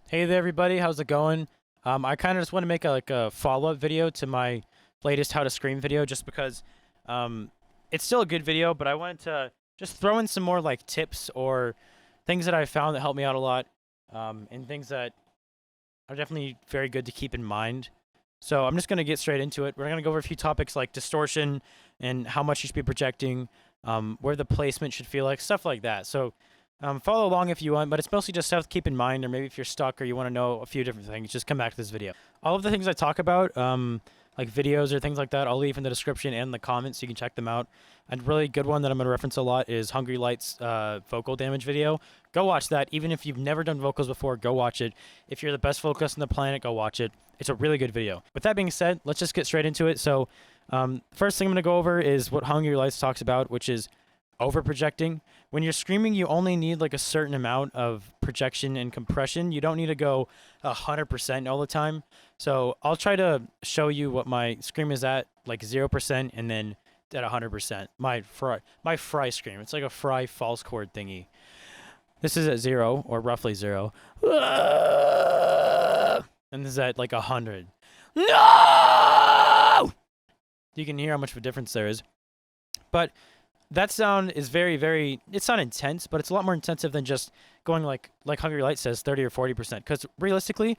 Hey there, everybody. How's it going? I kind of just want to make a follow-up video to my latest How to Scream video, just because um, it's still a good video, but I wanted to just throw in some more like tips or things that I found that helped me out a lot, and things that are definitely very good to keep in mind. So I'm just gonna get straight into it. We're gonna go over a few topics like distortion and how much you should be projecting, where the placement should feel like, stuff like that. So follow along if you want, but it's mostly just stuff to keep in mind, or maybe if you're stuck or you want to know a few different things, just come back to this video. All of the things I talk about, like videos or things like that, I'll leave in the description and in the comments so you can check them out. A really good one that I'm going to reference a lot is Hungry Light's vocal damage video. Go watch that. Even if you've never done vocals before, go watch it. If you're the best vocalist on the planet, go watch it. It's a really good video. With that being said, let's just get straight into it. So first thing I'm going to go over is what Hungry Lights talks about, which is over projecting. When you're screaming, you only need like a certain amount of projection and compression. You don't need to go 100% all the time. So I'll try to show you what my scream is at, like 0% and then at 100%. My fry scream. It's like a fry false chord thingy. This is at 0 or roughly 0. And this is at like 100. No! You can hear how much of a difference there is. But that sound is very, it's not intense, but it's a lot more intensive than just going like Hungry Light says, 30 or 40%. Because realistically,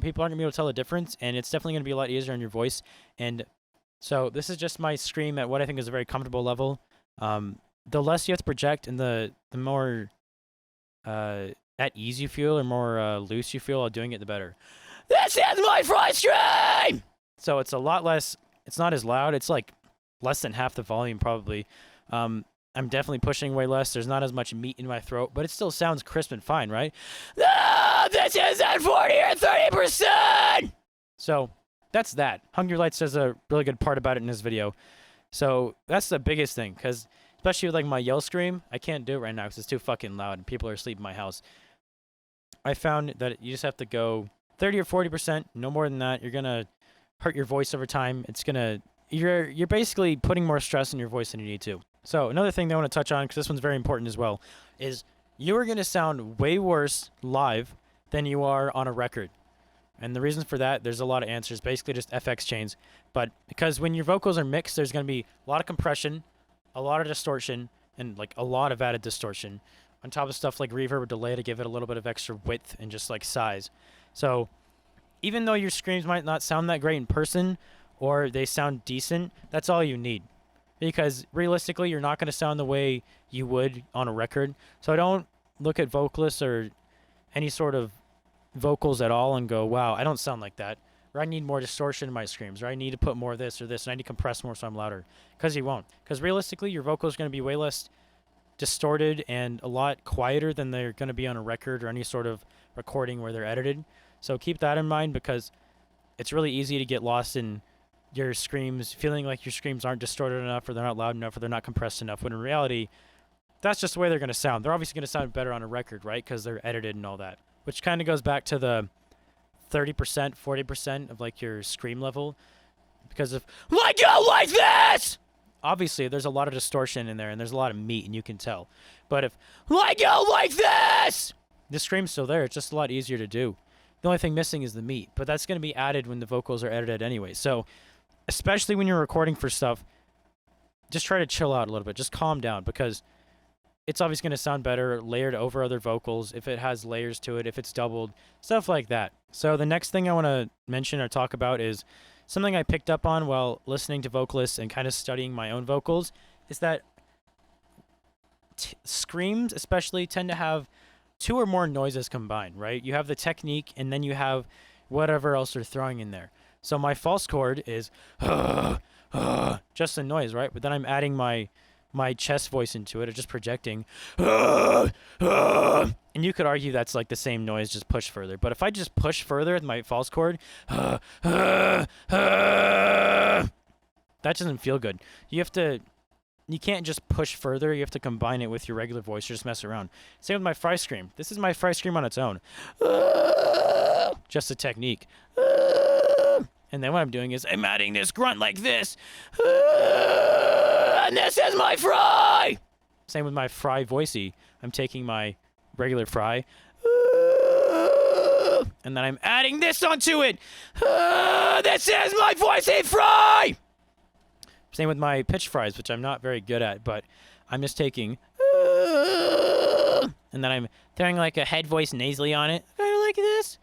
people aren't going to be able to tell the difference, and it's definitely going to be a lot easier on your voice. And so this is just my scream at what I think is a very comfortable level. The less you have to project and the more at ease you feel or more loose you feel while doing it, the better. This is my fry scream! So it's a lot less, it's not as loud. It's like less than half the volume probably. I'm definitely pushing way less. There's not as much meat in my throat, but it still sounds crisp and fine, right? Ah, this is at 40 or 30%! So that's that. Hungry Light says a really good part about it in this video. So that's the biggest thing, because especially with like my yell scream, I can't do it right now because it's too fucking loud and people are asleep in my house. I found that you just have to go 30 or 40%, no more than that. You're going to hurt your voice over time. It's going to, you're basically putting more stress on your voice than you need to. So another thing that I want to touch on, because this one's very important as well, is you are going to sound way worse live than you are on a record. And the reason for that, there's a lot of answers, basically just FX chains. But because when your vocals are mixed, there's going to be a lot of compression, a lot of distortion, and like a lot of added distortion on top of stuff like reverb or delay to give it a little bit of extra width and just like size. So even though your screams might not sound that great in person or they sound decent, that's all you need. Because realistically, you're not going to sound the way you would on a record. So don't look at vocalists or any sort of vocals at all and go, wow, I don't sound like that. Or I need more distortion in my screams. Or I need to put more of this or this. And I need to compress more so I'm louder. Because you won't. Because realistically, your vocals are going to be way less distorted and a lot quieter than they're going to be on a record or any sort of recording where they're edited. So keep that in mind, because it's really easy to get lost in your screams, feeling like your screams aren't distorted enough, or they're not loud enough, or they're not compressed enough, when in reality, that's just the way they're going to sound. They're obviously going to sound better on a record, right? Because they're edited and all that. Which kind of goes back to the 30%, 40% of like your scream level. Because if, like, go like this! Obviously, there's a lot of distortion in there, and there's a lot of meat, and you can tell. But if, like, go like this! The scream's still there. It's just a lot easier to do. The only thing missing is the meat. But that's going to be added when the vocals are edited anyway. So especially when you're recording for stuff, just try to chill out a little bit. Just calm down, because it's obviously going to sound better layered over other vocals if it has layers to it, if it's doubled, stuff like that. So the next thing I want to mention or talk about is something I picked up on while listening to vocalists and kind of studying my own vocals, is that screams especially tend to have two or more noises combined, right? You have the technique, and then you have whatever else they're throwing in there. So my false chord is just a noise, right? But then I'm adding my chest voice into it, or just projecting. And you could argue that's like the same noise, just pushed further. But if I just push further with my false chord, that doesn't feel good. You can't just push further. You have to combine it with your regular voice or just mess around. Same with my fry scream. This is my fry scream on its own. Just a technique. And then what I'm doing is I'm adding this grunt like this. And this is my fry! Same with my fry voicey. I'm taking my regular fry. and then I'm adding this onto it. This is my voicey fry! Same with my pitch fries, which I'm not very good at, but I'm just taking, and then I'm throwing like a head voice nasally on it. Kind of like this.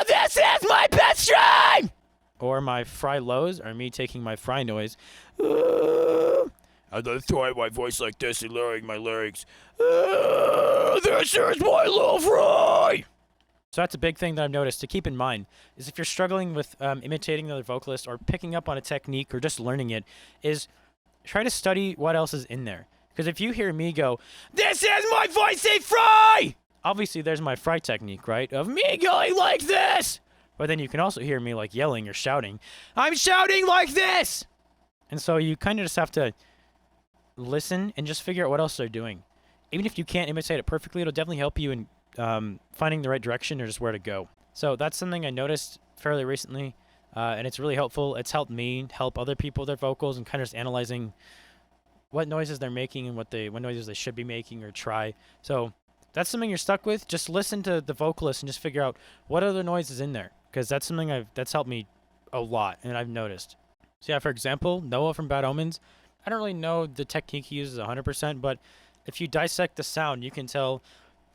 This is my pitch stream! Or my fry lows are me taking my fry noise. And then throwing my voice like this and lowering my lyrics. This is my little fry! So that's a big thing that I've noticed to keep in mind, is if you're struggling with imitating another vocalist or picking up on a technique or just learning it, is try to study what else is in there. Because if you hear me go, this is my voicey fry! Obviously there's my fry technique, right? Of me going like this! But then you can also hear me like yelling or shouting. I'm shouting like this! And so you kind of just have to listen and just figure out what else they're doing. Even if you can't imitate it perfectly, it'll definitely help you in finding the right direction or just where to go. So that's something I noticed fairly recently, and it's really helpful. It's helped me help other people with their vocals and kind of just analyzing what noises they're making and what noises they should be making or try. So that's something you're stuck with. Just listen to the vocalist and just figure out what other noise is in there, because that's something that's helped me a lot and I've noticed. So yeah, for example, Noah from Bad Omens, I don't really know the technique he uses 100%, but if you dissect the sound, you can tell.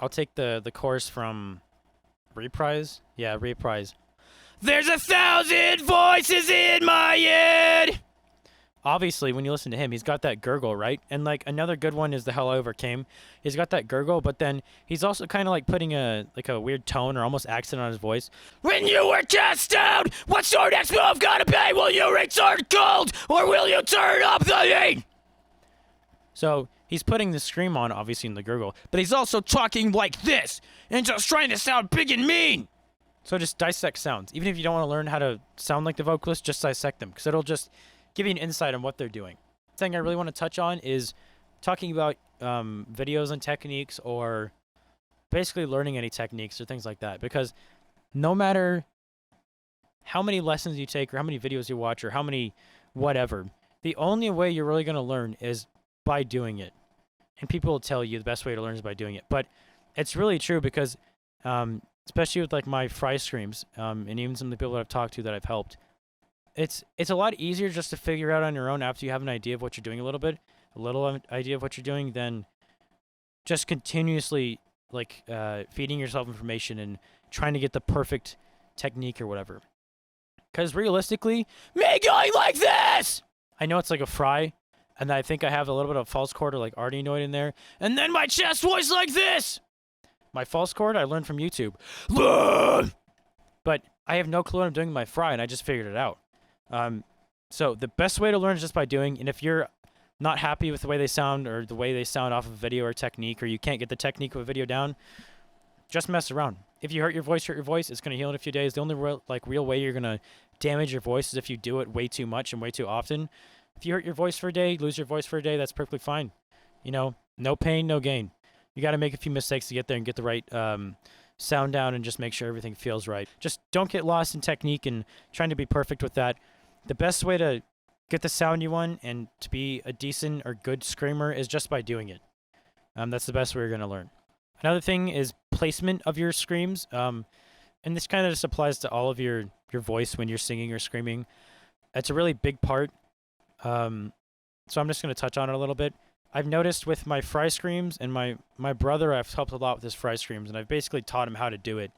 I'll take the chorus from Reprise. Yeah, Reprise. There's 1,000 voices in my head! Obviously, when you listen to him, he's got that gurgle, right? And like another good one is The Hell I Overcame. He's got that gurgle, but then he's also kind of like putting a weird tone or almost accent on his voice. When you were cast down, what's your next move gonna be? Will you return cold or will you turn up the heat? So he's putting the scream on, obviously, in the gurgle, but he's also talking like this and just trying to sound big and mean. So just dissect sounds. Even if you don't want to learn how to sound like the vocalist, just dissect them, because it'll just give you an insight on what they're doing. The thing I really want to touch on is talking about videos and techniques, or basically learning any techniques or things like that, because no matter how many lessons you take or how many videos you watch or how many whatever, the only way you're really going to learn is by doing it. And people will tell you the best way to learn is by doing it. But it's really true, because especially with like my fry screams, and even some of the people that I've talked to that I've helped, it's a lot easier just to figure out on your own after you have an idea of what you're doing a little idea of what you're doing, than just continuously like feeding yourself information and trying to get the perfect technique or whatever. Because realistically, me going like this, I know it's like a fry, and I think I have a little bit of false chord or like arytenoid in there, and then my chest voice like this. My false chord I learned from YouTube. But I have no clue what I'm doing with my fry, and I just figured it out. So the best way to learn is just by doing, and if you're not happy with the way they sound or the way they sound off of a video or technique, or you can't get the technique of a video down, just mess around. If you hurt your voice, it's going to heal in a few days. The only real way you're going to damage your voice is if you do it way too much and way too often. If you hurt your voice for a day, lose your voice for a day, that's perfectly fine. You know, no pain, no gain. You got to make a few mistakes to get there and get the right sound down and just make sure everything feels right. Just don't get lost in technique and trying to be perfect with that. The best way to get the sound you want and to be a decent or good screamer is just by doing it. That's the best way you're going to learn. Another thing is placement of your screams. And this kind of just applies to all of your voice when you're singing or screaming. It's a really big part. So I'm just going to touch on it a little bit. I've noticed with my fry screams, and my brother, I've helped a lot with his fry screams, and I've basically taught him how to do it.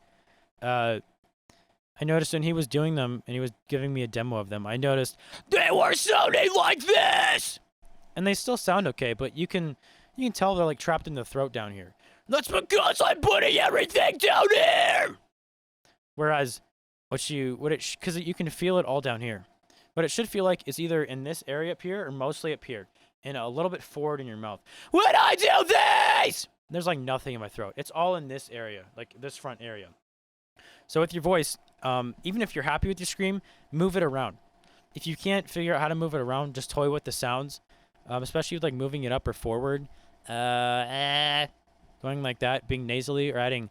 I noticed when he was doing them, and he was giving me a demo of them, I noticed they were sounding like this! And they still sound okay, but you can tell they're like trapped in the throat down here. That's because I'm putting everything down here! Whereas, because you can feel it all down here. What it should feel like is either in this area up here or mostly up here, and a little bit forward in your mouth. When I do this, there's like nothing in my throat. It's all in this area, like this front area. So with your voice, even if you're happy with your scream, move it around. If you can't figure out how to move it around, just toy with the sounds, especially with like moving it up or forward, going like that, being nasally, or adding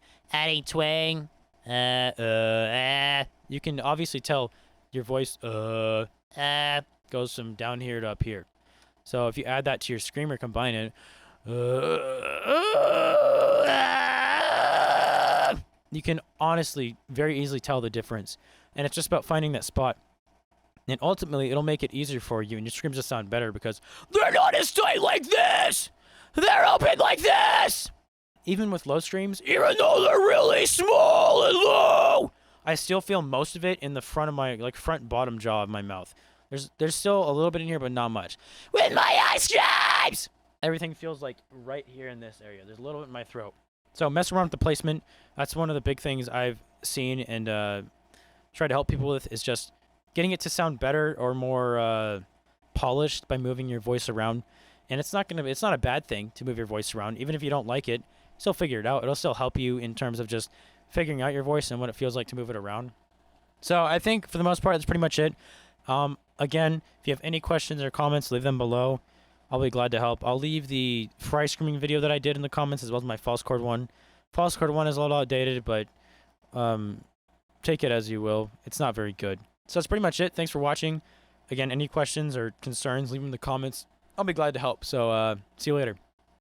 twang. You can obviously tell your voice goes from down here to up here. So if you add that to your scream or combine it, you can honestly very easily tell the difference. And it's just about finding that spot. And ultimately, it'll make it easier for you, and your screams will sound better because they're not as tight like this! They're open like this! Even with low streams, even though they're really small and low, I still feel most of it in the front of my, like, front bottom jaw of my mouth. There's still a little bit in here, but not much. With my ice creams! Everything feels like right here in this area. There's a little bit in my throat. So mess around with the placement. That's one of the big things I've seen and try to help people with is just getting it to sound better or more polished by moving your voice around. And it's not a bad thing to move your voice around. Even if you don't like it, still figure it out. It'll still help you in terms of just figuring out your voice and what it feels like to move it around. So I think for the most part, that's pretty much it. Again, if you have any questions or comments, leave them below. I'll be glad to help. I'll leave the fry screaming video that I did in the comments as well as my false chord one. False chord one is a little outdated, but take it as you will. It's not very good. So that's pretty much it. Thanks for watching. Again, any questions or concerns, leave them in the comments. I'll be glad to help. So see you later.